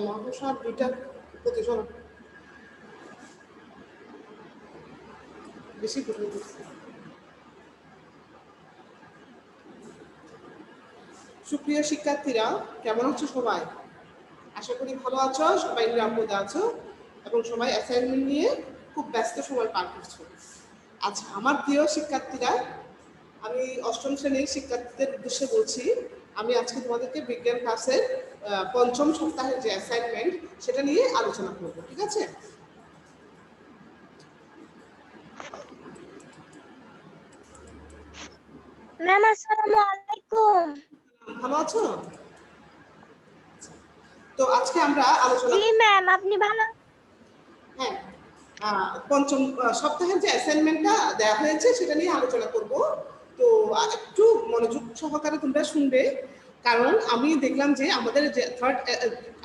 মহাপ্রসাদ দুইটা প্রতিশোধ বেশি ঘুরে দিচ্ছে। সুপ্রিয় শিক্ষার্থীরা, কেমন আছো সবাই? আশা করি ভালো আছো, সবাই নিরাপদে আছো এবং সবাই অ্যাসাইনমেন্ট নিয়ে খুব ব্যস্ত সময় পার করছো। আচ্ছা, আমার প্রিয় শিক্ষার্থীরা, আমি অষ্টম শ্রেণীর শিক্ষার্থীদের উদ্দেশ্যে বলছি, আমি আজকে তোমাদেরকে বিজ্ঞান ক্লাসের পঞ্চম সপ্তাহের যে অ্যাসাইনমেন্ট সেটা নিয়ে আলোচনা করবো, ঠিক আছে? ম্যাম আসসালামু আলাইকুম। ভালো আছো? তো আজকে আমরা আলোচনা, জি ম্যাম, আপনি ভালো? হ্যাঁ, পঞ্চম সপ্তাহের যে অ্যাসাইনমেন্টটা দেওয়া হয়েছে সেটা নিয়ে আলোচনা করব। তো একটু মনোযোগ সহকারে তোমরা শুনবে, কারণ আমি দেখলাম যে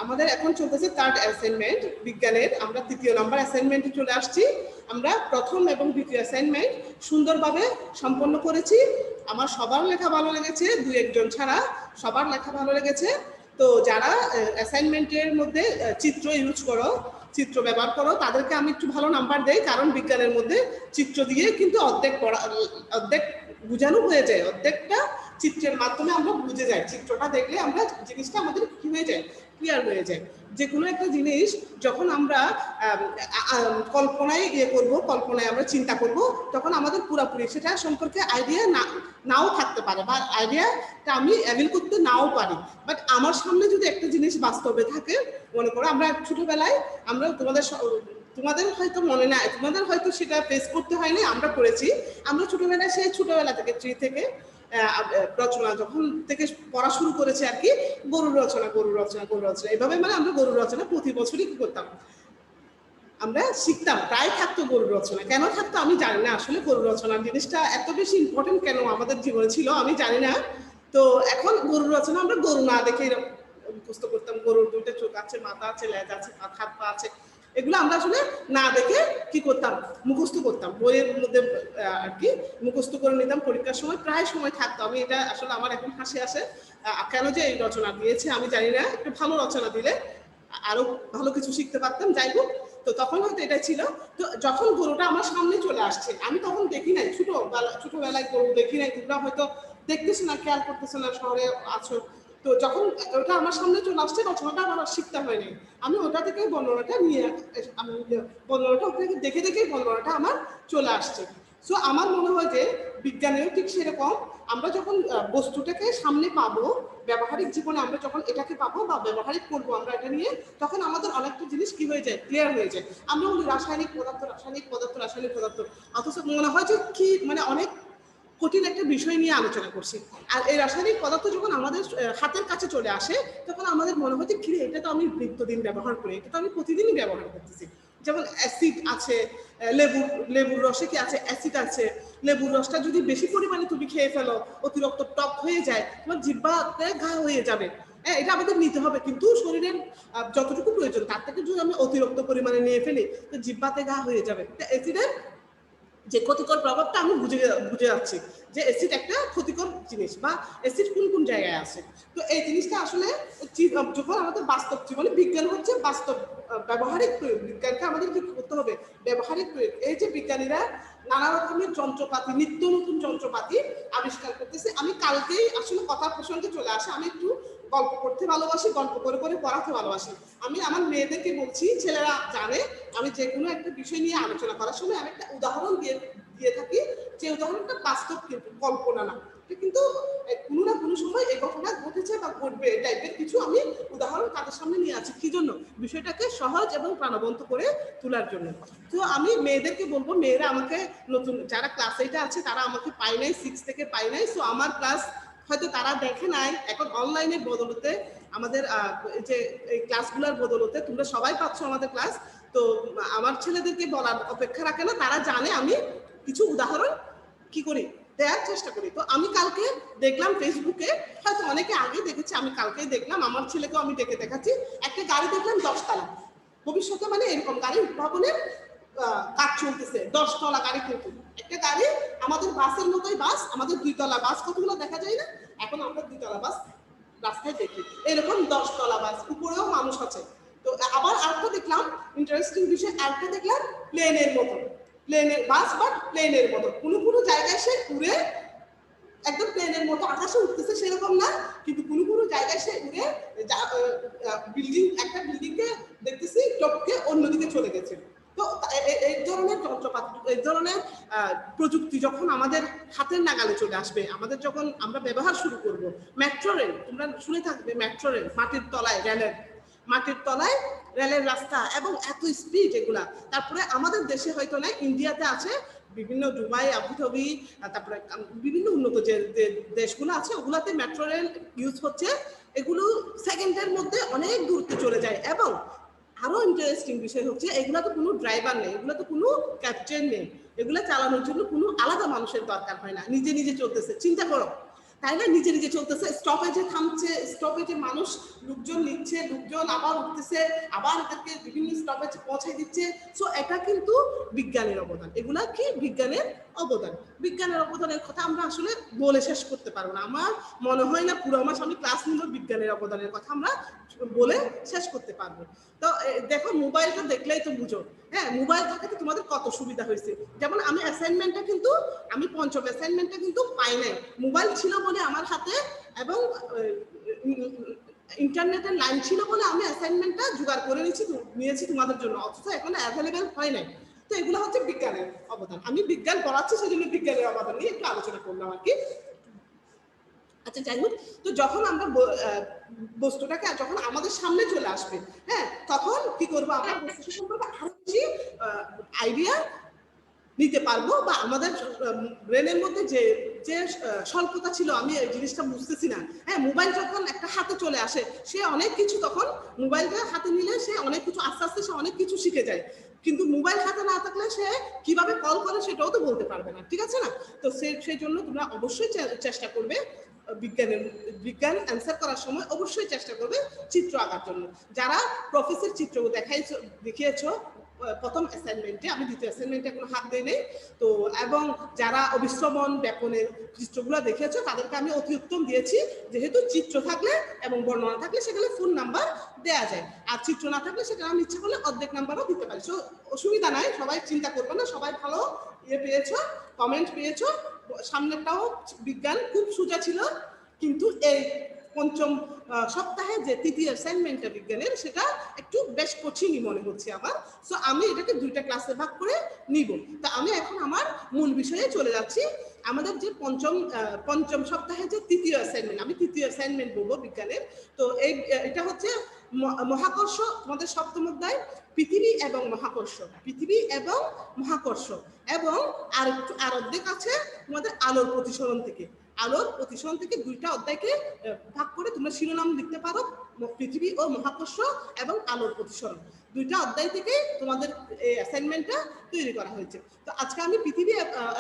আমাদের এখন চলতেছে থার্ড অ্যাসাইনমেন্ট বিজ্ঞানের। আমরা তৃতীয় নম্বর অ্যাসাইনমেন্টে চলে আসছি। আমরা প্রথম এবং দ্বিতীয় অ্যাসাইনমেন্ট সুন্দরভাবে সম্পন্ন করেছি। আমার সবার লেখা ভালো লেগেছে, দুই একজন ছাড়া সবার লেখা ভালো লেগেছে। তো যারা অ্যাসাইনমেন্টের মধ্যে চিত্র ইউজ করো, চিত্র ব্যবহার করো, তাদেরকে আমি একটু ভালো নাম্বার দেই, কারণ বিজ্ঞানের মধ্যে চিত্র দিয়ে কিন্তু অর্ধেক বোঝানো হয়ে যায়, অর্ধেকটা চিত্রের মাধ্যমে আমরা বুঝে যাই। চিত্রটা দেখলে আমরা জিনিসটা আমাদের কি হয়ে যায়, ক্লিয়ার হয়ে যায়। যে কোনো একটা জিনিস যখন আমরা কল্পনায় করব, কল্পনায় আমরা চিন্তা করব, তখন আমাদের পুরোপুরি সেটা সম্পর্কে আইডিয়া নাও থাকতে পারে, বা আইডিয়াটা আমি অ্যাভেল করতে নাও পারি। বাট আমার সামনে যদি একটা জিনিস বাস্তবে থাকে, মনে করো আমরা ছোটবেলায় আমরা তোমাদের হয়তো মনে নাই, তোমাদের হয়তো সেটা ফেস করতে হয়নি, আমরা করেছি। আমরা ছোটবেলায় সেই ছোটবেলা থেকে 3 থেকে রচনা যখন থেকে পড়া শুরু করেছে আর কি, গরুর রচনা এভাবে, মানে আমরা গরুর রচনা প্রতি বছরই কি করতাম, আমরা শিখতাম। প্রায় থাকতো গরুর রচনা। কেন থাকতো আমি জানি না, আসলে গরুর রচনার জিনিসটা এত বেশি ইম্পর্টেন্ট কেন আমাদের জীবনে ছিল আমি জানি না। তো এখন গরুর রচনা আমরা গরু না দেখে মুখস্থ করতাম। গরুর দুটো চোখ আছে, মাথা আছে, লেজ আছে, হাত পা আছে, এগুলো আমরা আসলে না দেখে কি করতাম, মুখস্থ করতাম। বইয়ের মধ্যে আর কি মুখস্থ করে নিতাম। পরীক্ষার সময় প্রায় সময় থাকতো। আমি এটা আসলে আমার এখন হাসি আসে, কেন যে এই রচনা দিয়েছে আমি জানি না। একটু ভালো রচনা দিলে আরো ভালো কিছু শিখতে পারতাম। যাই হোক, তো তখন হয়তো এটা ছিল। তো যখন গরুটা আমার সামনে চলে আসছে, আমি তখন দেখি নাই, ছোটবেলায় গরু দেখি নাই, তোমরা হয়তো দেখতেছো না, খেয়াল করতেছো না, শহরে আছো। তো যখন ওটা আমার সামনে চলে আসছে, রচনাটা আমার শিখতে হয়নি, আমি ওটা থেকে বর্ণনাটা নিয়ে, আমি বর্ণনাটা ওটা দেখে দেখেই বর্ণনাটা আমার চলে আসছে। সো আমার মনে হয় যে বিজ্ঞানেও ঠিক সেরকম, আমরা যখন বস্তুটাকে সামনে পাবো, ব্যবহারিক জীবনে আমরা যখন এটাকে পাবো বা ব্যবহারিক করবো আমরা এটা নিয়ে, তখন আমাদের অনেকটা জিনিস কি হয়ে যায়, ক্লিয়ার হয়ে যায়। আমরা বলি রাসায়নিক পদার্থ, অথচ মনে হয় যে কি, মানে অনেক কঠিন একটা বিষয় নিয়ে আলোচনা করছি। আর এই রাসায়নিক পদার্থ যখন আমাদের হাতের কাছে চলে আসে, তখন আমাদের মনে হয় যে কি, এটা তো আমি নিত্যদিন ব্যবহার করি, এটা তো আমি প্রতিদিনই ব্যবহার করতেছি। যেমন অ্যাসিড আছে, লেবুর রসে কি আছে, অ্যাসিড আছে। লেবুর রসটা যদি বেশি পরিমাণে তুমি খেয়ে ফেলো, অতিরিক্ত টক হয়ে যায়, তোমার জিহ্বাতে ঘা হয়ে যাবে। হ্যাঁ, এটা আমাদের নিতে হবে, কিন্তু শরীরের যতটুকু প্রয়োজন তার থেকে যদি আমি অতিরিক্ত পরিমাণে নিয়ে ফেলি, তো জিহ্বাতে ঘা হয়ে যাবে। অ্যাসিডের যে ক্ষতিকর প্রভাবটা আমি বুঝে যাচ্ছি যে অ্যাসিড একটা ক্ষতিকর জিনিস, বা অ্যাসিড কোন কোন জায়গায় আছে। তো এই জিনিসটা আসলে যখন আমাদের বাস্তব জীবনে, বিজ্ঞান হচ্ছে বাস্তব ব্যবহারিক প্রয়োগ। বিজ্ঞানকে আমাদের কি করতে হবে, ব্যবহারিক প্রয়োগ। এই যে বিজ্ঞানীরা নানা রকমের যন্ত্রপাতি, নিত্য নতুন যন্ত্রপাতি আবিষ্কার করতেছে। আমি কালকেই আসলে কথা প্রসঙ্গে চলে আসে, আমি একটু গল্প করতে ভালোবাসি, গল্প করে করে পড়াতে ভালোবাসি। আমি আমার মেয়েদেরকে বলছি, ছেলেরা জানে আমি যে কোনো একটা বিষয় নিয়ে আলোচনা করার সময় আমি একটা উদাহরণ দিয়ে থাকি, যে উদাহরণটা বাস্তব, কিন্তু কল্পনা না। কিন্তু কোনো না কোনো সময় এই ঘটনা ঘটেছে বা ঘটবে, এই টাইপের কিছু আমি উদাহরণ তাদের সামনে নিয়ে আছি। কি জন্য? বিষয়টাকে সহজ এবং প্রাণবন্ত করে তোলার জন্য। তো আমি মেয়েদেরকে বলবো, মেয়েরা আমাকে নতুন যারা ক্লাস 8 আছে তারা আমাকে পাই নাই, 6 থেকে পাই নাই। সো আমার ক্লাস হয়তো তারা দেখে নাই, এখন অনলাইনের বদলতে, আমাদের যে এই ক্লাসগুলোর বদলতে তোমরা সবাই পাচ্ছ আমাদের ক্লাস। তো আমার ছেলেদেরকে বলার অপেক্ষা রাখে না, তারা জানে আমি কিছু উদাহরণ কি করি, দেওয়ার চেষ্টা করি। তো আমি কালকে দেখলাম ফেসবুকে, হয়তো অনেকে আগে দেখেছে, আমি কালকেই দেখলাম, আমার ছেলেকেও আমি ডেকে দেখাচ্ছি, একটা গাড়ি দেখলাম 10 তলা। ভবিষ্যতে মানে এরকম গাড়ি উদ্ভাবনের কাজ চলতেছে, 10 তলা গাড়ি। কিন্তু একটা গাড়ি আমাদের বাসের মতোই, বাস আমাদের 2 তলা বাস কতগুলো দেখা যায় না, এখন আমরা 2 তলা বাস রাস্তায় দেখি, এরকম 10 তলা বাস, উপরেও মানুষ আছে। তো আবার আরেকটা দেখলাম ইন্টারেস্টিং বিষয়, আরেকটা দেখলাম প্লেনের মতো, প্লেনের বাস বাট প্লেনের মতো, কোনো কোনো জায়গায় সে উড়ে একদম প্লেনের মতো আকাশে উঠতেছে সেরকম না, কিন্তু কোনো কোনো জায়গায় সে উড়ে বিল্ডিং, একটা বিল্ডিংকে দেখতেছি টপকে অন্যদিকে চলে গেছে। তো এই ধরনের যন্ত্রপাতি, এই ধরনের প্রযুক্তি যখন আমাদের হাতের নাগালে চলে আসবে, আমাদের যখন আমরা ব্যবহার শুরু করব, মেট্রো রেল তোমরা শুনে থাকবে, মেট্রো রেল মাটির তলায়, মাটির তলায় রেলের রাস্তা এবং এত স্পিড এগুলা, তারপরে আমাদের দেশে হয়তো না, ইন্ডিয়াতে আছে, বিভিন্ন দুবাই, আবুধাবি, তারপরে বিভিন্ন উন্নত যে দেশগুলো আছে ওগুলাতে মেট্রো রেল ইউজ হচ্ছে, এগুলো সেকেন্ডের মধ্যে অনেক দূরত্বে চলে যায়। এবং আরো ইন্টারেস্টিং বিষয় হচ্ছে এগুলা তো কোনো ড্রাইভার নেই, এগুলা তো কোনো ক্যাপ্টেন নেই, এগুলা চালানোর জন্য কোনো আলাদা মানুষের দরকার হয় না, নিজে নিজে চলতেছে। চিন্তা করো, তাই না, নিজে নিজে চলতেছে, স্টপেজে থামছে, স্টপেজে মানুষ লোকজন নিচ্ছে, লোকজন আবার উঠতেছে, আবার এদেরকে বিভিন্ন স্টপেজে পৌঁছাই দিচ্ছে। সো এটা কিন্তু বিজ্ঞানের অবদান, এগুলা কি বিজ্ঞানের অবদান। বিজ্ঞানের অবদানের কথা আমরা আসলে বলে শেষ করতে পারবো না, আমার মনে হয় না পুরো মাস আমি ক্লাস নিব বিজ্ঞানের অবদানের কথা আমরা বলে শেষ করতে পারবো। তো দেখো মোবাইলটা দেখলেই তো বুঝো, হ্যাঁ মোবাইল থাকাতে তোমাদের কত সুবিধা হয়েছে। যেমন আমি অ্যাসাইনমেন্টটা কিন্তু, আমি পঞ্চম অ্যাসাইনমেন্টটা কিন্তু পাই নাই, মোবাইল ছিল বলে আমার হাতে এবং ইন্টারনেটের লাইন ছিল বলে আমি অ্যাসাইনমেন্টটা জোগাড় করে নিয়েছি তোমাদের জন্য, অথচ এখন অ্যাভেলেবেল হয় নাই। তো এগুলো হচ্ছে বিজ্ঞানের অবদান, আমি বিজ্ঞান পড়াচ্ছি সেজন্য বিজ্ঞানের অবদান নিয়ে একটু আলোচনা করলাম আর কি। আচ্ছা যাই হোক, তো যখন আমরা বস্তুটাকে যখন আমাদের সামনে চলে আসবে, হ্যাঁ তখন কি করবো, আমরা বস্তুটা সম্পর্কে আরো বেশি আইডিয়া নিতে পারবো, বা আমাদের ব্রেনের মধ্যে যে যে স্বল্পতা ছিল, আমি এই জিনিসটা বুঝতেছি না, হ্যাঁ মোবাইল যখন একটা হাতে চলে আসে, সে অনেক কিছু, তখন মোবাইলটা হাতে নিলে সে অনেক কিছু আস্তে আস্তে সে অনেক কিছু শিখে যায়, কিন্তু মোবাইল হাতে না থাকলে সে কিভাবে কল করে সেটাও তো বলতে পারবে না, ঠিক আছে না। তো সেই জন্য তোমরা অবশ্যই চেষ্টা করবে বিজ্ঞান অ্যান্সার করার সময় অবশ্যই চেষ্টা করবে চিত্র আঁকার জন্য। যারা প্রফেসর চিত্র দেখিয়েছো প্রথম অ্যাসাইনমেন্টে, আমি দ্বিতীয় অ্যাসাইনমেন্টে কোনো হাত দিই নেই তো, এবং যারা অবিশ্রবণ ব্যাপনের চিত্রগুলো দেখেছো তাদেরকে আমি অতি উত্তম দিয়েছি, যেহেতু চিত্র থাকলে এবং বর্ণনা থাকলে সেখানে ফুল নাম্বার দেওয়া যায়, আর চিত্র না থাকলে সেটা আমি ইচ্ছা করলে অর্ধেক নাম্বারও দিতে পারি। সো অসুবিধা নাই, সবাই চিন্তা করবে না, সবাই ভালো পেয়েছো, কমেন্ট পেয়েছো। সামনেরটাও বিজ্ঞান খুব সোজা ছিল, কিন্তু এই পঞ্চম সপ্তাহে যে তৃতীয় অ্যাসাইনমেন্টটা বিজ্ঞানের, সেটা একটু বেশ কঠিনই মনে হচ্ছে আমার। সো আমি এটাকে দুইটা ক্লাসে ভাগ করে নিব। তা আমি এখন আমার মূল বিষয়ে চলে যাচ্ছি। আমাদের যে পঞ্চম সপ্তাহে যে তৃতীয় অ্যাসাইনমেন্ট, আমি তৃতীয় অ্যাসাইনমেন্ট বলবো বিজ্ঞানের। তো এটা হচ্ছে মহাকর্ষ, আমাদের সপ্তম অধ্যায় পৃথিবী এবং মহাকর্ষ, পৃথিবী এবং মহাকর্ষ, এবং আর অর্ধেক আছে তোমাদের আলোর প্রতিসরণ থেকে। আলোর প্রতিসরণ থেকে দুইটা অধ্যায়কে ভাগ করে তোমরা শিরোনাম লিখতে পারো, পৃথিবী ও মহাকর্ষ এবং আলোর প্রতিসরণ, দুইটা অধ্যায় থেকে তোমাদের এই অ্যাসাইনমেন্টটা তৈরি করা হয়েছে। তো আজকে আমি পৃথিবী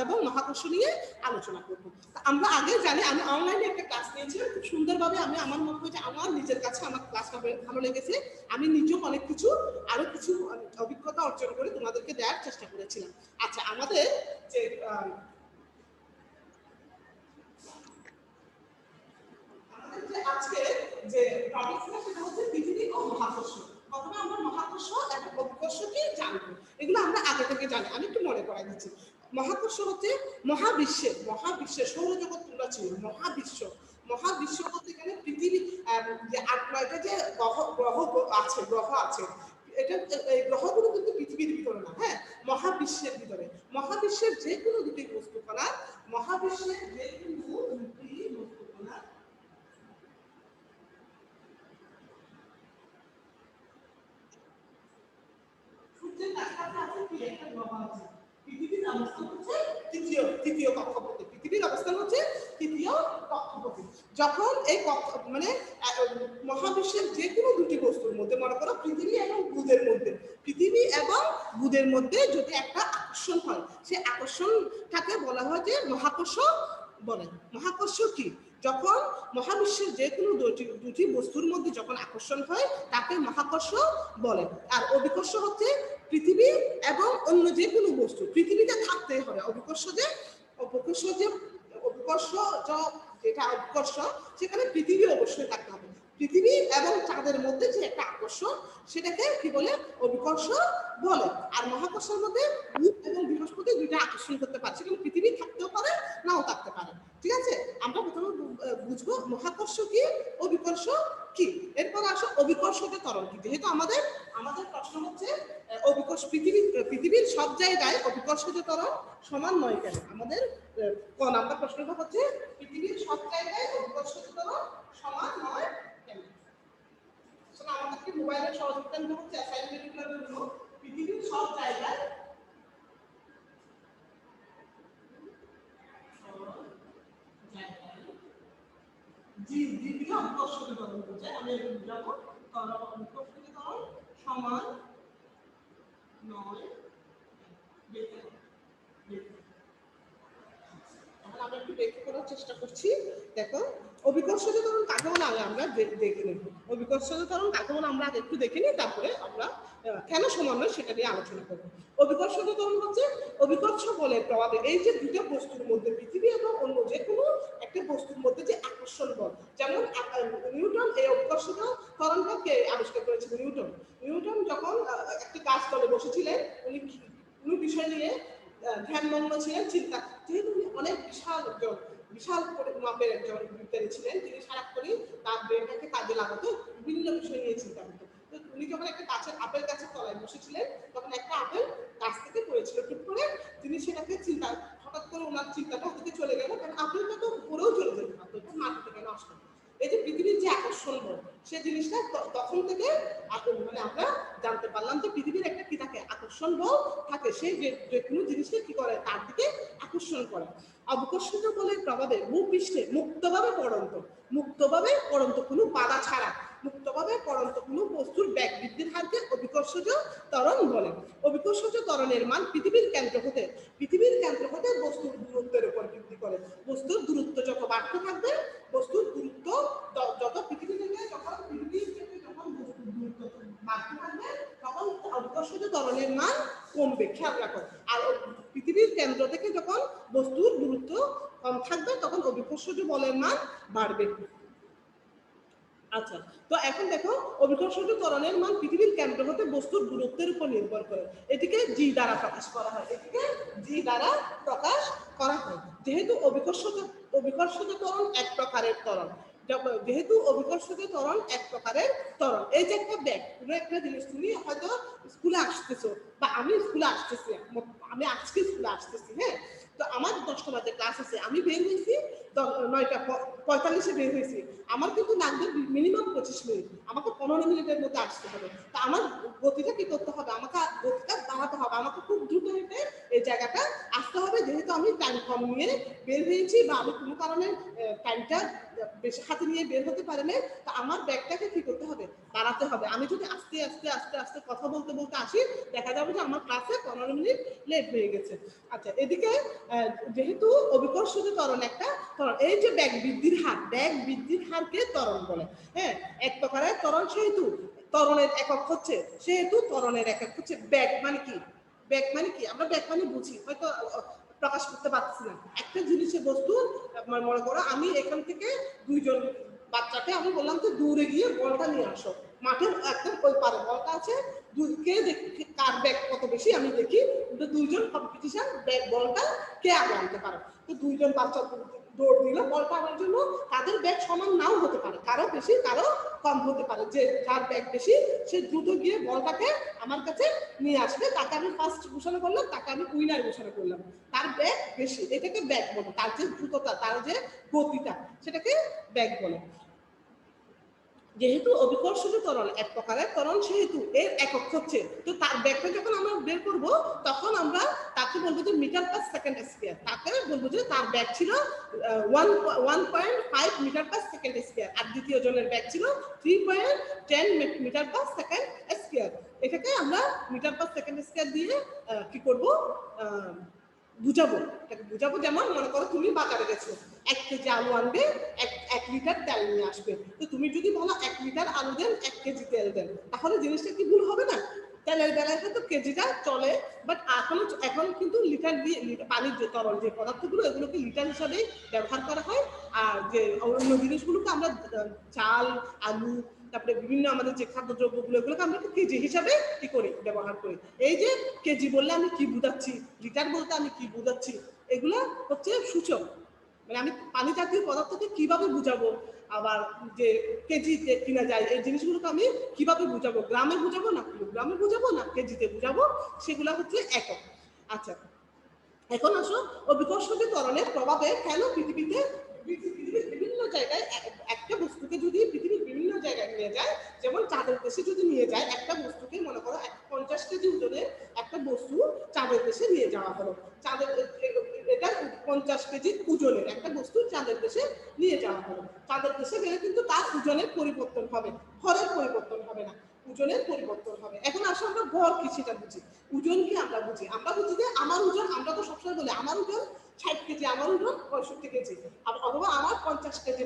এবং মহাকর্ষ নিয়ে আলোচনা করব। আমরা আগে জানি, আমি অনলাইনে একটা ক্লাস নিয়েছিলাম খুব সুন্দরভাবে, আমি আমার মনে হয় যে আমার নিজের কাছে আমার ক্লাসটা ভালো লেগেছে, আমি নিজেও অনেক কিছু আরো কিছু অভিজ্ঞতা অর্জন করে তোমাদেরকে দেওয়ার চেষ্টা করেছিলাম। আচ্ছা, আমাদের যে আজকে যে টপিক সেটা হচ্ছে পৃথিবী ও মহাকর্ষ। প্রথমে আমরা মহাকর্ষ এবং অভিকর্ষ কি জানবো, এগুলো আমরা আগে থেকে জানি, আমি একটু মনে করাই দিচ্ছি। মহাকর্ষ হচ্ছে মহাবিশ্বের সৌরজগৎ তোমরা ছিল, মহাবিশ্ব বলতে গেলে পৃথিবী যে ৮-৯টা যে গ্রহ আছে, এটা এই গ্রহগুলো কিন্তু পৃথিবীর ভিতরে না, হ্যাঁ মহাবিশ্বের ভিতরে। মহাবিশ্বের যে কোনো দুটি বস্তু কণা, মহাবিশ্বের যে কোনো দুটি বস্তু কণা পৃথিবীর অবস্থান হচ্ছে তৃতীয় কক্ষপথে, পৃথিবীর অবস্থান হচ্ছে তৃতীয় কক্ষপথে। যখন এই মানে মহাবিশ্বের যে কোনো দুটি বস্তুর মধ্যে, মনে করো পৃথিবী এবং বুধের মধ্যে যদি একটা আকর্ষণ হয়, সেই আকর্ষণটাকে বলা হয় যে মহাকর্ষ বলে। মহাকর্ষ কি? যখন মহাবিশ্বের যে কোনো দুটি বস্তুর মধ্যে যখন আকর্ষণ হয় তাকে মহাকর্ষ বলে। আর অভিকর্ষ হচ্ছে পৃথিবী এবং অন্য যে কোনো বস্তু, পৃথিবীতে থাকতেই হবে। অভিকর্ষ যেটা অভিকর্ষ সেখানে পৃথিবী অবশ্যই থাকতে হবে। পৃথিবী এবং চাঁদের মধ্যে যে একটা আকর্ষণ সেটাকে কি বলে অভিকর্ষ বলে। আর মহাকর্ষের মধ্যে বুধ এবং বৃহস্পতি দুইটা আকর্ষণ করতে পারে, সেখানে পৃথিবী থাকতেও পারে নাও থাকতে পারে। ঠিক আছে, আমরা প্রথমে বুঝবো মহাকর্ষ কি অভিকর্ষ কি, এরপর আসো অভিকর্ষজ ত্বরণ কি। যেহেতু আমাদের প্রশ্ন হচ্ছে পৃথিবীর সব জায়গায় অভিকর্ষজ ত্বরণ সমান নয় কেন, আমাদের ক নাম্বার প্রশ্নটা হচ্ছে পৃথিবীর সব জায়গায় অভিকর্ষজ ত্বরণ সমান নয় কেন। আসলে আমাদের মোবাইলের সহযোগিতা হচ্ছে অ্যাসাইনমেন্টগুলোর জন্য পৃথিবীর সব জায়গায় অভিকর্ষজ ত্বরণ বলছে, আমি এটা বুঝাবো অভিকর্ষজ ত্বরণ সমান নয়। এখন আমরা একটু ব্যাখ্যা করার চেষ্টা করছি। দেখো অভিকর্ষজ ত্বরণ কাকে বলে আমরা দেখে নেব। অভিকর্ষজ ত্বরণ কাকে বলে আমরা একটু দেখে নিই, তারপরে আমরা কেন সমান নয় সেটা নিয়ে আলোচনা করব। অভিকর্ষজ ত্বরণ হচ্ছে অভিকর্ষ বলের প্রভাবে এই যে দুটো বস্তুর মধ্যে পৃথিবী এবং অন্য যে কোনো একটা বস্তুর মধ্যে যে আকর্ষণ বল, যেমন নিউটন এই অভিকর্ষজ ত্বরণটাকে আবিষ্কার করেছিলেন। নিউটন যখন একটি গাছ তলে বসেছিলেন, উনি বিষয় নিয়ে ধ্যানমগ্ন ছিলেন, চিন্তা, যেহেতু উনি অনেক বিশাল মাপের একজন বিজ্ঞানী ছিলেন, তিনি সারাক্ষণই তার ব্রেনটাকে কাজে লাগাতো, বিভিন্ন বিষয় নিয়ে চিন্তা করতো। তো উনি যখন একটা আপেল গাছের তলায় বসেছিলেন, তখন একটা আপেল গাছ থেকে পড়েছিল, ঠিক করে তিনি সেটাকে হঠাৎ করে ওনার চিন্তাটা ওদিকে চলে গেল, কারণ আপেলটা তো উপরেও চলে যেতে পারতো, মাটি থেকে নষ্ট। এই যে পৃথিবীর যে আকর্ষণ বল, সে জিনিসটা তখন থেকে মানে আমরা জানতে পারলাম যে পৃথিবীর একটা কি থাকে, আকর্ষণ বল থাকে, সে যে কোনো জিনিসকে কি করে তার দিকে আকর্ষণ করে। অভিকর্ষজ বলের প্রভাবে ভূপৃষ্ঠে মুক্তভাবে পড়ন্ত কোনো বাধা ছাড়া মুক্তভাবে পড়ন্ত কোনো বস্তুর বেগ বৃদ্ধির হারকে অভিকর্ষজ ত্বরণ বলে। অভিকর্ষজ ত্বরণের মান পৃথিবীর কেন্দ্র হতে বস্তুর দূরত্বের উপর ভিত্তি করে। বস্তুর দূরত্ব যত বাড়তে থাকবে, বস্তুর দূরত্ব যত পৃথিবী থেকে যখন বস্তুর দূরত্ব বাড়তে থাকবে, তখন অভিকর্ষজ ত্বরণের মান কমবে, খেয়াল রাখো। আর পৃথিবীর কেন্দ্র থেকে যখন বস্তুর দূরত্ব কম থাকবে, তখন অভিকর্ষজ বলের মান বাড়বে। আচ্ছা, তো এখন দেখো অভিকর্ষজ ত্বরণের মান পৃথিবীর কেন্দ্র হতে বস্তুর দূরত্বের উপর নির্ভর করে। এটিকে জি দ্বারা প্রকাশ করা হয়, যেহেতু অভিকর্ষজ ত্বরণ এক প্রকারের ত্বরণ, এই যে একটা ব্যাগ, পুরো একটা জিনিস, তুমি হয়তো স্কুলে আসতেছো বা আমি স্কুলে আসতেছি, আমি আজকে স্কুলে আসতেছি, হ্যাঁ, তো আমার 10টা বাজে ক্লাস আছে, আমি বের হয়েছি 9:45 বের হয়েছি, আমার কিন্তু লাগবে মিনিমাম 25 মিনিট, আমাকে 15 মিনিটের মধ্যে আসতে হবে। তা আমার গতিটা কি করতে হবে, আমাকে গতিটা বাড়াতে হবে, আমাকে খুব দ্রুত হেঁটে এই জায়গাটা আসতে হবে, যেহেতু আমি টাইম কম নিয়ে বের হয়েছি বা আমি কোনো কারণে টাইমটা বেশি হাতে নিয়ে বের হতে পারে না, তা আমার ব্যাগটাকে কি করতে হবে, বাড়াতে হবে। আমি যদি আস্তে আস্তে কথা বলতে আসি, দেখা যাবে যে আমার ক্লাসে 15 মিনিট লেট হয়ে গেছে। আচ্ছা, এদিকে যেহেতু অভিকর্ষজ ত্বরণ একটা ত্বরণ, এই যে ব্যাগ বৃদ্ধির হারকে ত্বরণ বলে। হ্যাঁ, এক প্রকারের ত্বরণ, সেহেতু ত্বরণের একক হচ্ছে ব্যাগ। মানে কি আমরা ব্যাগ মানে বুঝি, হয়তো প্রকাশ করতে পারছি না। একটা জিনিসের বস্তু, মনে করো আমি এখান থেকে দুইজন বাচ্চাকে আমি বললাম যে দূরে গিয়ে বলটা নিয়ে আসো, মাঠের একদম ওই পারে বলটা আছে, কার ব্যাগ কত বেশি আমি দেখি, দুইজন কম্পিটিশন বলটা কে আগে আনতে পারে। তো দুইজন বাচ্চা দৌড় দিল বলটা আনার জন্য, তাদের ব্যাগ সমান নাও হতে পারে, কারো বেশি কারো কম হতে পারে। যে যার ব্যাগ বেশি সে দ্রুত গিয়ে বলটাকে আমার কাছে নিয়ে আসবে, তাকে আমি ফার্স্ট ঘোষণা করলাম, তাকে আমি উইনার ঘোষণা করলাম, তার ব্যাগ বেশি, এটাকে ব্যাগ বলে। তার যে দ্রুততা, তার যে গতিটা, সেটাকে ব্যাগ বলে। যেহেতু অভিকর্ষজ ত্বরণ এক প্রকারের ত্বরণ, সেহেতু এর একক হচ্ছে, তো তার ব্যাগটা যখন আমরা বের করব, তখন আমরা তাকে বলবো যে মিটার পার সেকেন্ড স্কয়ার, তাকে বলবো যে তার ব্যাগ ছিল 1.5 মিটার পার সেকেন্ড স্কয়ার, আর দ্বিতীয় জনের ব্যাগ ছিল 3.10 মিটার পার সেকেন্ড স্কয়ার। এটাকে আমরা মিটার পার সেকেন্ড স্কয়ার দিয়ে কি করব, বুঝাবো। যেমন মনে করো তুমি বাজারে গেছো, 1 কেজি আলু আনবে, 1 লিটার তেল নিয়ে আসবে। তো তুমি যদি বলো 1 লিটার আলু দেন, 1 কেজি তেল দেন, তাহলে জিনিসটা কি ভুল হবে না? তেলের বেলায় তো কেজিটা চলে, বাট এখন কিন্তু লিটার দিয়ে পানির যে তরল যে পদার্থগুলো এগুলোকে লিটার হিসাবে ব্যবহার করা হয়। আর যে অন্য জিনিসগুলোকে আমরা চাল, আলু, তারপরে বিভিন্ন আমাদের যে খাদ্যদ্রব্যগুলো এগুলোকে আমরা কেজি হিসাবে কি করি, ব্যবহার করি। এই যে কেজি বললে আমি কি বুঝাচ্ছি, লিটার বলতে আমি কি বুঝাচ্ছি, এগুলো হচ্ছে সূচক। মানে আমি পানি জাতীয় পদার্থকে কিভাবে বুঝাবো, আবার যে কেজিতে কিনা যায় এই জিনিসগুলোকে আমি কিভাবে বুঝাবো, গ্রামে বুঝাবো না কিলোগ্রামে বুঝাবো না কেজিতে বুঝাবো, সেগুলো হচ্ছে একক। আচ্ছা, এখন আসো অভিকর্ষজ ত্বরণের প্রভাবে কেন পৃথিবীর বিভিন্ন জায়গায় একটা বস্তুকে যদি পৃথিবীর বিভিন্ন জায়গায় নিয়ে যায়, যেমন চাঁদের দেশে যদি নিয়ে যায় একটা বস্তুকে, মনে করো 50 কেজি ওজনের একটা বস্তু চাঁদের দেশে নিয়ে যাওয়া হলো, চাঁদের এটা 50 কেজি ওজনের একটা বস্তু চাঁদের দেশে নিয়ে যাওয়া হলো। চাঁদের দেশে গেলে কিন্তু তার ওজনের পরিবর্তন হবে, ভরের পরিবর্তন হবে না, ওজনের পরিবর্তন হবে। এখন আসলে আমরা ভর কি সেটা বুঝি, ওজন কি আমরা বুঝি যে আমার ওজন, আমরা তো সবসময় বলি আমার ওজন 60 কেজি, আমার ওজন 65 কেজি, অথবা আমার 50 কেজি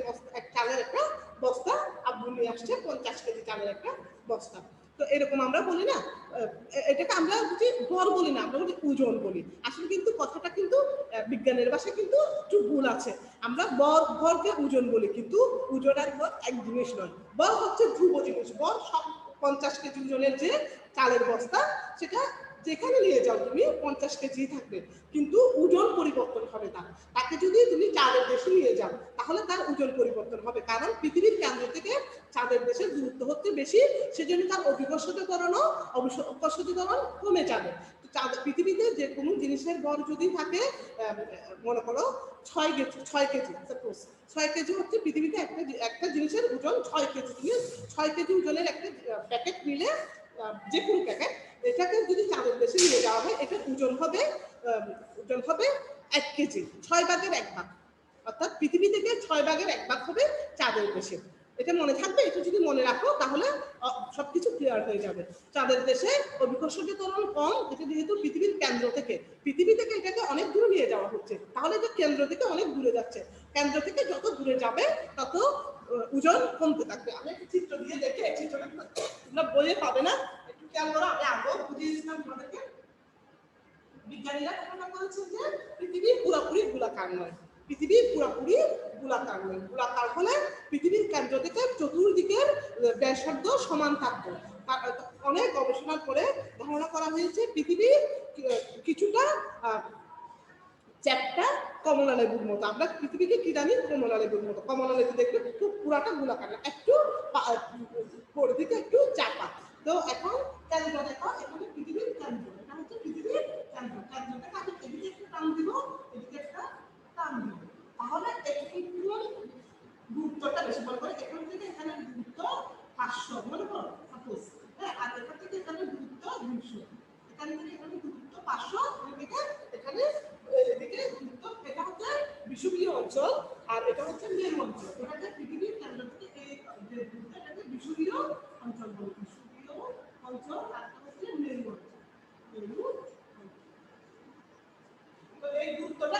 চালের একটা বস্তা আব্বু নিয়ে আসছে, 50 কেজি চালের একটা বস্তা। তো এরকম আমরা বলি না, এটাকে আমরা বুঝি ভর বলি না, আমরা বলি ওজন বলি। আসলে কিন্তু কথাটা কিন্তু বিজ্ঞানের ভাষায় কিন্তু একটু ভুল আছে। আমরা ভরকে ওজন বলি, কিন্তু ওজন আর ভর এক জিনিস নয়। ভর হচ্ছে ধ্রুব জিনিস, ভর সব 50 কেজি ওজনের যে চালের বস্তা, সেটা যেখানে নিয়ে যাও তুমি 50 কেজি থাকবে, কিন্তু ওজন পরিবর্তন হবে না। তাকে যদি তুমি চাঁদের দেশে নিয়ে যাও তাহলে তার ওজন পরিবর্তন হবে, কারণ পৃথিবীর কেন্দ্র থেকে চাঁদের দেশের দূরত্ব হচ্ছে বেশি, সেজন্য তার অভিকর্ষজীকরণ কমে যাবে। পৃথিবীতে যে কোনো জিনিসের ভর যদি থাকে, মনে করো 6 কেজি, সাপোজ 6 কেজি হচ্ছে পৃথিবীতে একটা জিনিসের ওজন 6 কেজি, তুমি 6 কেজি ওজনের একটা প্যাকেট নিলে, যে কোনো প্যাকেট, এটাকে যদি চাঁদের দেশে নিয়ে যাওয়া হয় এটার ওজন হবে 1 কেজি, 6 ভাগের 1 ভাগ, অর্থাৎ পৃথিবী থেকে 6 ভাগের 1 ভাগ হবে চাঁদের দেশে। এটা মনে থাকবে, এটা যদি মনে রাখো তাহলে সবকিছু ক্লিয়ার হয়ে যাবে। চাঁদের দেশে অভিকর্ষজ ত্বরণ কম, এটা যেহেতু পৃথিবীর কেন্দ্র থেকে, পৃথিবী থেকে এটাকে অনেক দূরে নিয়ে যাওয়া হচ্ছে, তাহলে এটা কেন্দ্র থেকে অনেক দূরে যাচ্ছে, কেন্দ্র থেকে যত দূরে যাবে তত ওজন কমতে থাকবে। আমি একটা চিত্র দিয়ে দেখে, এই চিত্রটা তোমরা বইয়ে পাবে না, একটু খেয়াল করো, আমি আগেও বুঝিয়েছিলাম তোমাদেরকে। বিজ্ঞানীরা ধারণা করেছেন যে পৃথিবী পুরোপুরি গোলাকার নয়, পৃথিবী পুরোপুরি গোলাকার নয়, গোলাকার হলে পৃথিবীর কেন্দ্র থেকে চতুর্দিকের ব্যাসার্ধ সমান থাকবে। অনেক গবেষণার পরে ধারণা করা হয়েছে পৃথিবী কিছুটা চ্যাপ্টা কমলা লেবুর মতো। আমরা পৃথিবীকে কি জানি, কমলা লেবুর মতো। কমলা লেবু দেখবে খুব পুরাটা গোলাকার না, একটু পরের দিকে একটু চাপা। তো এখন কেন্দ্র দেখো, এখানে পৃথিবীর কেন্দ্র, এটা হচ্ছে পৃথিবীর কেন্দ্র, কেন্দ্রটাকে আমি এদিকে একটু টান দিব, এদিকে একটা টান দিব, তাহলে একটু দূরত্বটা বেশি। মনে করে এখান থেকে এখানে দূরত্ব 500, মনে করো সাপোজ, হ্যাঁ, আর এখান থেকে এখানে দূরত্ব 200, এখান থেকে এখানে দূরত্ব 500, এদিকে এখানে এদিকে দূরত্ব, এটা হচ্ছে বিষুবীয় অঞ্চল আর এটা হচ্ছে মেরু অঞ্চল। এটাকে পৃথিবীর কেন্দ্র থেকে এই যে দূরত্ব, এটাকে বিষুবীয় অঞ্চল বলে, বিষুবীয় অঞ্চল, আর এটা হচ্ছে মেরু অঞ্চল, মেরু অঞ্চল। তো এই দূরত্বটা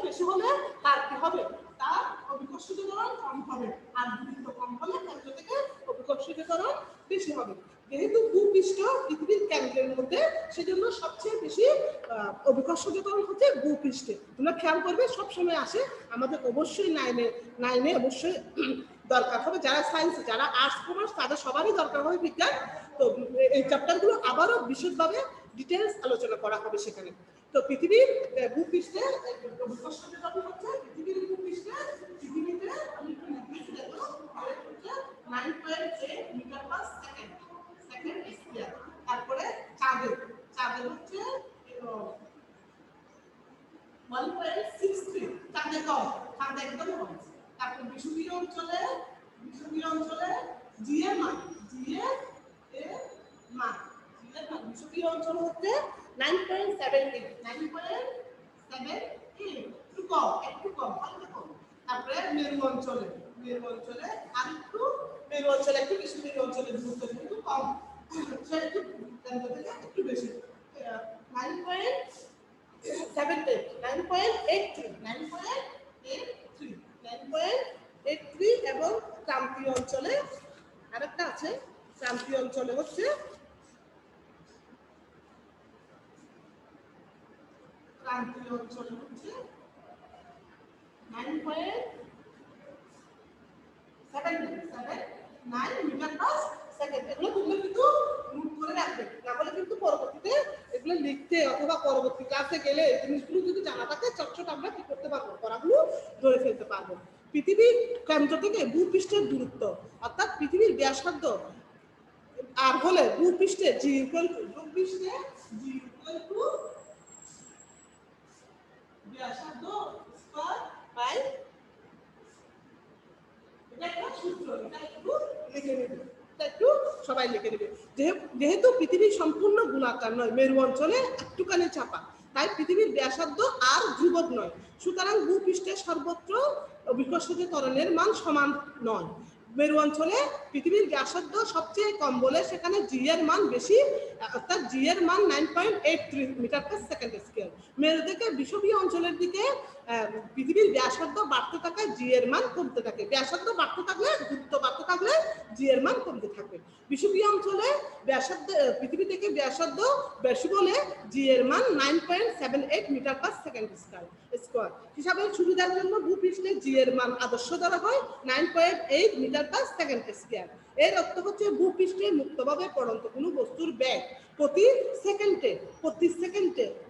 বেশি হলে তার কি হবে, তার অভিকর্ষজীকরণ কম হবে, আর দূরত্ব কম হলে কেন্দ্র থেকে অভিকর্ষজীকরণ বেশি হবে। যেহেতু ভূপৃষ্ঠ পৃথিবীর কেন্দ্রের মধ্যে, সেজন্য সবচেয়ে বেশি অভিকর্ষজীকরণ হচ্ছে ভূপৃষ্ঠে। তোমরা খেয়াল করবে সবসময় আসে, আমাদের অবশ্যই নাইনে অবশ্যই দরকার হবে, যারা সায়েন্স, যারা আর্টস কমার্স, তাদের সবারই দরকার হবে বিজ্ঞান। তো এই চ্যাপ্টারগুলো আবারও বিশদভাবে ডিটেলস আলোচনা করা হবে সেখানে। তো পৃথিবীর ভূপৃষ্ঠে অভিকর্ষজীকরণ হচ্ছে পৃথিবীর ভূপৃষ্ঠে, পৃথিবীতে আমি একটু নির্দিষ্ট দেখো, হচ্ছে 9.8 মিটার পার সেকেন্ড স্কয়ার। তারপরে চাঁদের হচ্ছে 1.63, চাঁদে কম, চাঁদে একদম কম। তারপর বিষুবীয় অঞ্চলে জি এর মান, বিষুবীয় অঞ্চল হচ্ছে 9.78, একটু কম, হালকা কম। তারপরে মেরু অঞ্চলে একটু বিষুবীয় অঞ্চলের দূরত্ব কিন্তু কম, সেটা একটু বেশি, 9.83 এবং ক্রান্তীয় অঞ্চলে আরেকটা আছে, ক্রান্তীয় অঞ্চলে হচ্ছে অঞ্চলে হচ্ছে 9.79 মিটার পার সেকেন্ড। এগুলো তোমরা কিন্তু নোট করে রাখবে, না হলে কিন্তু পরবর্তীতে এগুলো লিখতে অথবা পরবর্তী ক্লাসে গেলে এই জিনিসগুলো যদি জানা থাকে চটচট আমরা কি করতে পারবো, পড়াগুলো ধরে ফেলতে পারবো। পৃথিবীর কেন্দ্র থেকে ভূপৃষ্ঠের দূরত্ব অর্থাৎ পৃথিবীর ব্যাসার্ধ আর হলে ভূপৃষ্ঠে জি ইকুয়াল টু ব্যাসার্ধ স্কয়ার বাই, এটা একটা সূত্র, এটা একটু লিখে নেবে, এটা একটু সবাই লিখে নেবে। যেহেতু পৃথিবী সম্পূর্ণ গোলাকার নয়, মেরু অঞ্চলে একটুখানি চাপা, তাই পৃথিবীর ব্যাসার্ধ আর ধ্রুবক নয়। সুতরাং ভূপৃষ্ঠের সর্বত্র বিকশিত ত্বরণের মান সমান নয়। মেরু অঞ্চলে পৃথিবীর ব্যাসার্ধ সবচেয়ে কম বলে সেখানে জি এর মান বেশি, অর্থাৎ জি এর মান 9.83 মিটার পার সেকেন্ড স্কয়ার। মেরু থেকে বিষুবীয় অঞ্চলের দিকে পৃথিবীর ব্যাসার্ধ বাড়তে থাকায় জি এর মান কমতে থাকে। ব্যাসার্ধ বাড়তে থাকলে, দূরত্ব বাড়তে থাকলে জি এর মান কমতে থাকবে। বিষুবীয় অঞ্চলে ব্যাসার্ধ পৃথিবী থেকে ব্যাসার্ধ বেশি বলে জি এর মান 9.78 মিটার পার সেকেন্ড স্কয়ার। হিসাবের সুবিধার জন্য ভূপৃষ্ঠে জি এর মান আদর্শ ধরা হয় 9.8 মিটার পার সেকেন্ড স্কয়ার। এর অর্থ হচ্ছে ভূপৃষ্ঠে মুক্তভাবে পড়ন্ত কোনো বস্তুর বেগ প্রতি সেকেন্ডে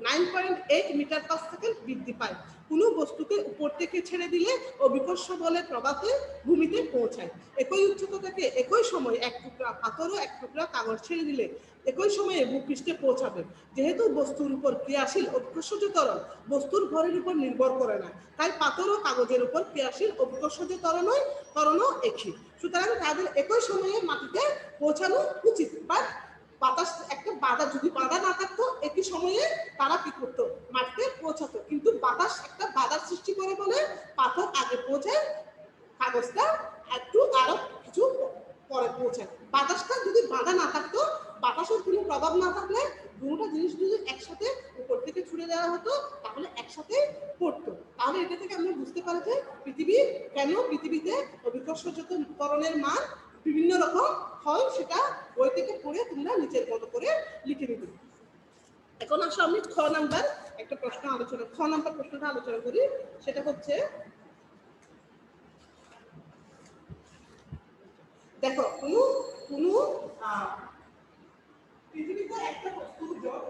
9.8 মিটার পার সেকেন্ড বৃদ্ধি পায়। কোনো বস্তুকে উপর থেকে ছেড়ে দিলে অভিকর্ষ বলের প্রভাবে ভূমিতে পৌঁছায়। একই উচ্চতা থেকে একই সময় এক টুকরা পাথর ও এক টুকরা কাগজ ছেড়ে দিলে একই সময়ে ভূপৃষ্ঠে পৌঁছাবে। যেহেতু বস্তুর উপর ক্রিয়াশীল অভিকর্ষজ ত্বরণ বস্তুর ভরের উপর নির্ভর করে না, তাই পাথর ও কাগজের উপর ক্রিয়াশীল অভিকর্ষজ ত্বরণও একই। সুতরাং তাদের একই সময়ে মাটিতে পৌঁছানো উচিত। বাট বাতাস একটা বাধা, যদি বাধা না থাকতো একই সময়ে তারা কি করতো, মাটিতে পৌঁছাতো। কিন্তু বাতাস একটা বাধার সৃষ্টি করে বলে পাথর আগে পৌঁছায়, কাগজটা একটু আরো কিছু পরে পৌঁছায়। বাতাসটা যদি বাধা না থাকতো, বাতাসের কোনো প্রভাব না থাকলে দুটো জিনিস যদি একসাথে উপর থেকে ছুড়ে দেওয়া হতো তাহলে একসাথে পড়তো। তাহলে এটা থেকে আমরা বুঝতে পারি যে পৃথিবীতে অভিকর্ষজ ত্বরণের মান বিভিন্ন রকম হয়, সেটা বই থেকে পড়ে তোমরা নিজের মতো করে লিখে নিবে। এখন আসো আমি খ নাম্বার প্রশ্নটা আলোচনা করি। সেটা হচ্ছে, দেখো কোনো পৃথিবীতে একটা বস্তুর জড়,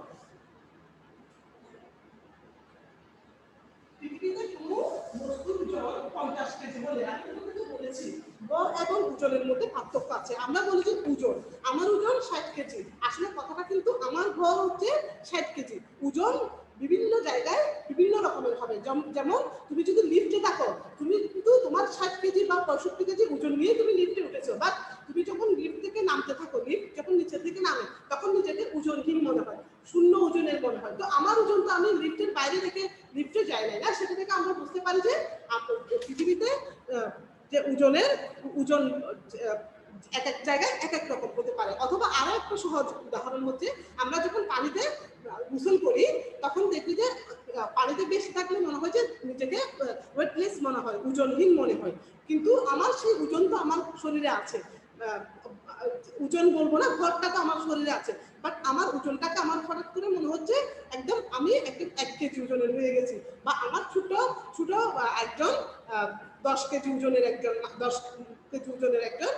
পৃথিবীতে কোনো বস্তুর জড় 50 কেজি বলে আমি তোমাকে বলেছি বল এবং ওজনের মধ্যে পার্থক্য আছে। আমরা বলি যে ওজন, আমার ওজন 60 কেজি, আসলে কথাটা কিন্তু আমার ভর হচ্ছে 60 কেজি। ওজন বিভিন্ন জায়গায় বিভিন্ন রকমের হবে। যেমন তুমি যদি লিফটে থাকো, তুমি কিন্তু তোমার 60 কেজি বা 65 কেজি ওজন নিয়ে তুমি লিফটে উঠেছো, বাট তুমি যখন লিফট থেকে নামতে থাকো, লিফট যখন নিচের দিকে নামে তখন নিজেকে ওজনহীন মনে হয়, শূন্য ওজনের মনে হয়। তো আমার ওজন তো আমি লিফটের বাইরে থেকে লিফটে যাই না, সেটা থেকে আমরা বুঝতে পারি যে পৃথিবীতে যে ওজন এক এক জায়গায় এক এক রকম হতে পারে। অথবা আরো একটা সহজ উদাহরণ হচ্ছে, আমরা যখন পানিতে গোসল করি তখন দেখি যে পানিতে বেশি থাকলে মনে হয় যে নিজেকে ওয়েটলেস মনে হয়, ওজনহীন মনে হয়। কিন্তু আমার সেই ওজন তো আমার শরীরে আছে, ওজন বলবো না, ভরটা তো আমার শরীরে আছে, বাট আমার ওজনটাকে আমার হঠাৎ করে মনে হচ্ছে একদম আমি একদম 1 কেজি ওজনের হয়ে গেছি, বা আমার ছোট একজন 10 কেজি ওজনের একজন, 10 কেজি ওজনের একজন,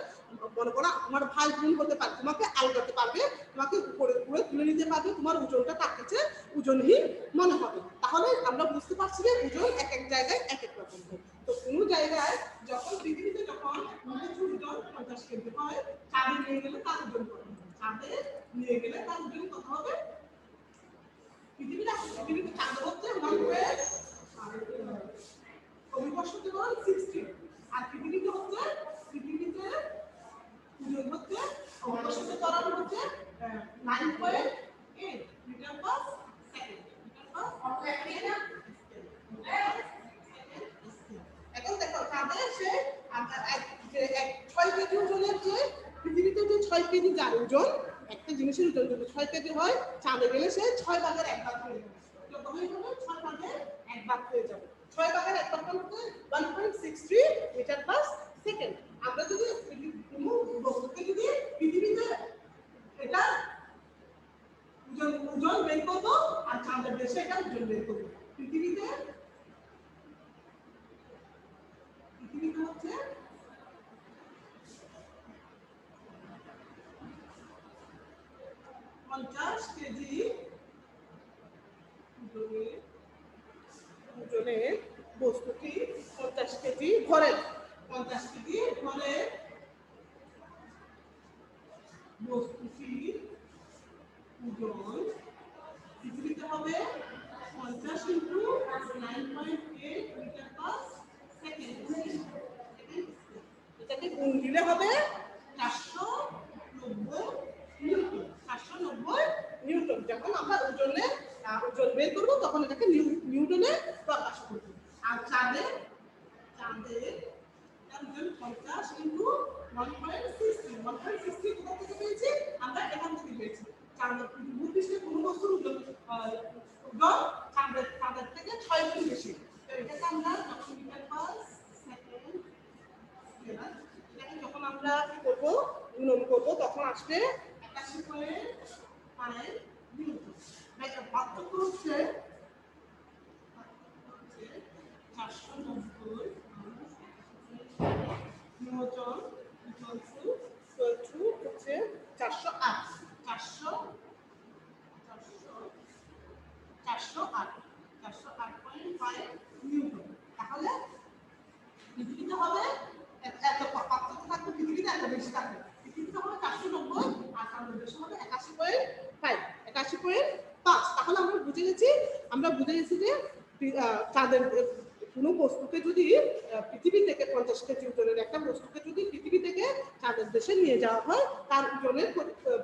মনে করো আমার ভাই বোন হতে পারে, তোমাকে আলগাতে পারবে, তোমাকে উপরে উপরে তুলে নিতে পারবে, তোমার ওজনটা তার কাছে ওজনহীন মনে হবে। তাহলে আমরা বুঝতে পারছি যে ওজন এক এক জায়গায় এক এক রকম হয়। তো কোনো জায়গায় যখন পৃথিবীতে যখন ওজন 50 কেজি হয়, চাঁদে নিয়ে গেলে তার ওজন কত হবে? চাঁদে নিয়ে গেলে তার ওজন কত হবে? পৃথিবীতে চাঁদ হচ্ছে 1 অভিকর্ষজ ত্বরণ 60, আর পৃথিবীতে ওজন হচ্ছে অভিকর্ষজ ত্বরণ হচ্ছে 9.8 মিটার পার সেকেন্ড। এখন দেখো চাঁদে সে 6 কেজি ওজনের যে পৃথিবীতে যে 6 কেজি যার ওজন, একটা জিনিসের ওজন যদি 6 কেজি হয়, চাঁদে গেলে সে 6 ভাগের 1 ভাগ হয়ে যাবে। যত হয়ে যাবে 6 ভাগের 1 ভাগ হয়ে যাবে। 6 ভাগের 1 ভাগ হচ্ছে 1.63 মিটার পার সেকেন্ড। আমরা যদি কোনো বস্তুকে যদি পৃথিবীতে এটা ওজন বের করবো আর চাঁদের দেশে এটা ওজন বের করবো, পৃথিবীতে হচ্ছে 50 কেজি ওজনের বস্তুটি 50 কেজি ভরের 50 কেজি ভরের বস্তুটির ওজন পৃথিবীতে হবে 50 ইন্টু 9.8 মিটার পার সেকেন্ড। এটাকে গুণ দিলে হবে 490 নিউটন। 490 নিউটন। যখন আমরা ওজন বের করবো তখন এটাকে নিউটনে প্রকাশ করবো। আর চাঁদের ওজন 50 ইন্টু 1.60 কোথা থেকে পেয়েছি? আমরা এখান থেকে পেয়েছি। চাঁদের ভূপৃষ্ঠে কোনো বস্তুর ওজন চাঁদের থেকে 6 গুণ বেশি। তো এটাকে আমরা যখন মিটার পার সেকেন্ড এটাকে যখন আমরা কি করবো গুণন করবো তখন আসবে 81.5 নিউটন। পার্থক্য হচ্ছে 490 নিউটন হচ্ছে 408 408.5 নিউটন। তাহলে পৃথিবীতে হবে এত পার্থক্য থাকবে, পৃথিবীতে এত বেশি থাকবে। পৃথিবীতে হবে 490 আর আমাদের দেশে হবে 81.5। তাহলে আমরা বুঝে গেছি যে চাঁদের কোনো বস্তুকে যদি পৃথিবী থেকে 50 কেজি ওজনের একটা বস্তুকে যদি পৃথিবী থেকে চাঁদের দেশে নিয়ে যাওয়া হয় তার ওজনের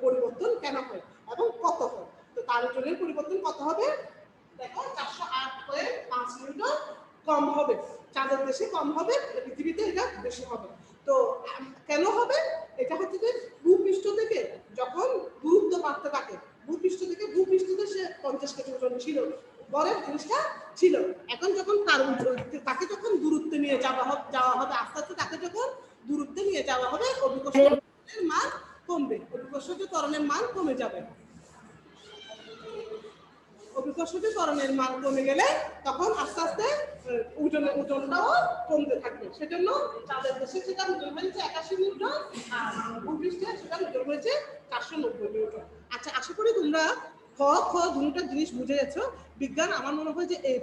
পরিবর্তন কেন হয় এবং কত হয়। তো তার ওজনের পরিবর্তন কত হবে? দেখো 408.5 নিউটন কম হবে, চাঁদের দেশে কম হবে, পৃথিবীতে এটা বেশি হবে। তো কেন হবে? এটা হচ্ছে যে ভূপৃষ্ঠ থেকে যখন দূরত্ব বাড়তে থাকে, ভূপৃষ্ঠতে সে 50 কেজি ওজন ছিল, বরের জিনিসটা ছিল। এখন যখন তাকে যখন দূরত্বে নিয়ে যাওয়া হবে আস্তে আস্তে তাকে যখন দূরত্বে নিয়ে যাওয়া হবে অভিকর্ষজ মান কমবে, অভিকর্ষজ ত্বরণের মান কমে যাবে। অভিকর্ষজ ত্বরণের মান কমে গেলে তখন আস্তে আস্তে ওজনটাও কমতে থাকবে। সেজন্য চাঁদের দেশে সেটা ওজন হয়েছে 81 নিউটন আর ভূপৃষ্ঠে সেটা ওজন হয়েছে 490 নিউটন। আচ্ছা, আশা করি তোমরা খ দুটো জিনিস বুঝে গেছো। বিজ্ঞান আমার মনে হয় যে এই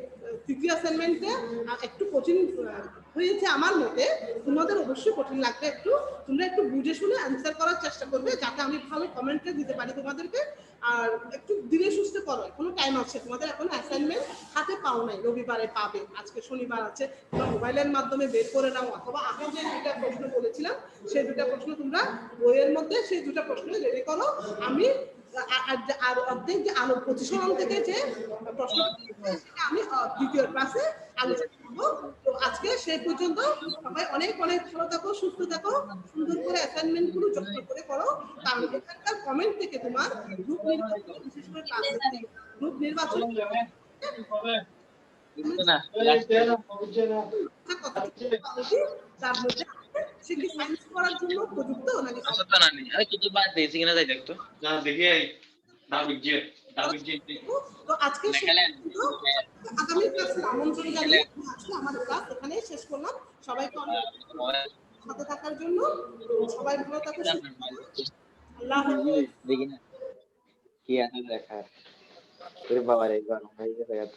তৃতীয় অ্যাসাইনমেন্টে একটু কঠিন হয়েছে আমার মতে, তোমাদের অবশ্যই কঠিন লাগবে একটু। তোমরা একটু বুঝে শুনে অ্যান্সার করার চেষ্টা করবে যাতে আমি ভালো কমেন্টে দিতে পারি তোমাদেরকে। আর একটু ধীরে সুস্থে করো, এখনো টাইম আছে, তোমাদের এখন অ্যাসাইনমেন্ট হাতে পাও নাই, রবিবারে পাবে, আজকে শনিবার আছে, তোমরা মোবাইলের মাধ্যমে বের করে নাও অথবা আমি যে দুটা প্রশ্ন বলেছিলাম সেই দুটা প্রশ্ন তোমরা বইয়ের মধ্যে সেই দুটা প্রশ্ন রেডি করো। আমি আর অর্ধেক যে আলো প্রতিসরণ থেকে যে প্রশ্ন সেটা আমি দ্বিতীয় ক্লাসে আলোচনা করবো। তো আজকে সেই পর্যন্ত সবাই অনেক অনেক ভালো থাকো, সুস্থ থাকো, সুন্দর করে অ্যাসাইনমেন্ট গুলো যত্ন করে করো। কারণ এখানকার কমেন্ট থেকে তোমার গ্রুপ নির্বাচন, বিশেষ করে গ্রুপ নির্বাচন তার মধ্যে সে কি সায়েন্স করার জন্য উপযুক্ত নাকি তো আজকে আগামী ক্লাসে আমন্ত্রণ জানিয়ে আজকে আমাদের ক্লাস এখানেই শেষ করলাম। সবাইকে অনেক সাথে থাকার জন্য সবাই ভালো থাকো, আল্লাহ হাফেজ। দেখি না কি আছে দেখার। বাবা রে গরম হয়ে গেছে এত।